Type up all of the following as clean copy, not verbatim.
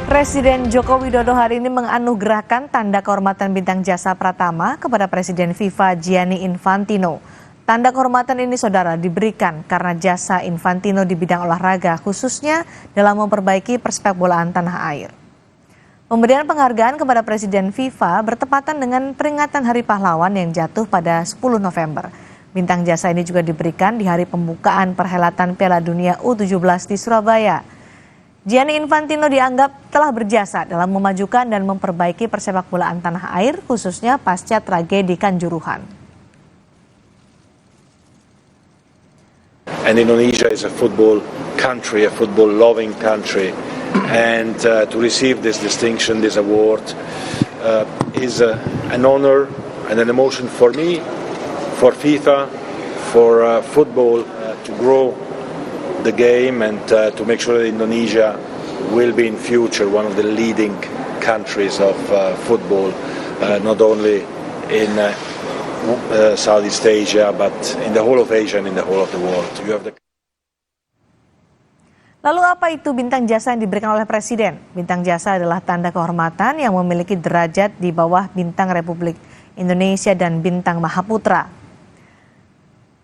Presiden Joko Widodo hari ini menganugerahkan tanda kehormatan bintang jasa Pratama kepada Presiden FIFA Gianni Infantino. Tanda kehormatan ini, saudara, diberikan karena jasa Infantino di bidang olahraga, khususnya dalam memperbaiki persepak bolaan tanah air. Pemberian penghargaan kepada Presiden FIFA bertepatan dengan peringatan Hari Pahlawan yang jatuh pada 10 November. Bintang jasa ini juga diberikan di hari pembukaan perhelatan Piala Dunia U17 di Surabaya. Gianni Infantino dianggap telah berjasa dalam memajukan dan memperbaiki persepak bolaan tanah air, khususnya pasca tragedi Kanjuruhan. And Indonesia is a football country, a football-loving country, and to receive this distinction, this award, is an honor and an emotion for me, for FIFA, for football to grow the game and to make sure that Indonesia will be in future one of the leading countries of football, not only in Southeast Asia, but in the whole of Asia and in the whole of the world. Lalu apa itu bintang jasa yang diberikan oleh Presiden? Bintang jasa adalah tanda kehormatan yang memiliki derajat di bawah bintang Republik Indonesia dan bintang Mahaputra.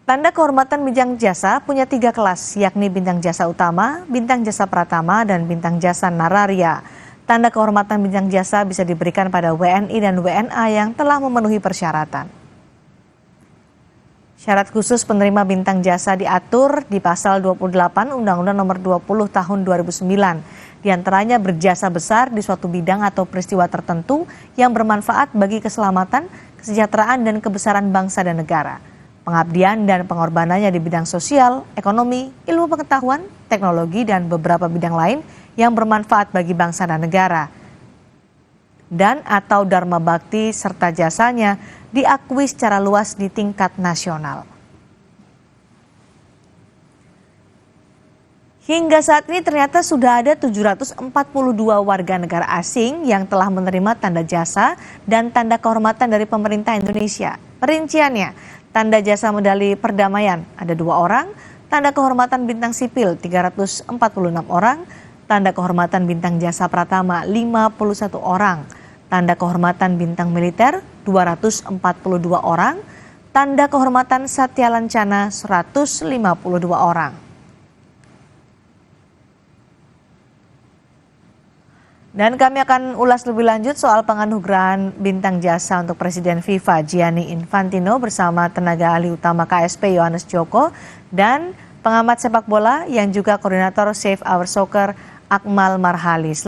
Tanda kehormatan bintang jasa punya 3 kelas, yakni bintang jasa utama, bintang jasa pratama, dan bintang jasa nararia. Tanda kehormatan bintang jasa bisa diberikan pada WNI dan WNA yang telah memenuhi persyaratan. Syarat khusus penerima bintang jasa diatur di pasal 28 Undang-Undang Nomor 20 Tahun 2009. Di antaranya berjasa besar di suatu bidang atau peristiwa tertentu yang bermanfaat bagi keselamatan, kesejahteraan, dan kebesaran bangsa dan negara. Pengabdian dan pengorbanannya di bidang sosial, ekonomi, ilmu pengetahuan, teknologi, dan beberapa bidang lain yang bermanfaat bagi bangsa dan negara. Dan atau dharma bakti serta jasanya diakui secara luas di tingkat nasional. Hingga saat ini ternyata sudah ada 742 warga negara asing yang telah menerima tanda jasa dan tanda kehormatan dari pemerintah Indonesia. Perinciannya, tanda jasa medali perdamaian ada 2 orang, tanda kehormatan bintang sipil 346 orang, tanda kehormatan bintang jasa pratama 51 orang, tanda kehormatan bintang militer 242 orang, tanda kehormatan Satya Lancana 152 orang. Dan kami akan ulas lebih lanjut soal penganugerahan bintang jasa untuk Presiden FIFA Gianni Infantino bersama tenaga ahli utama KSP Yohanes Joko dan pengamat sepak bola yang juga koordinator Save Our Soccer Akmal Marhali.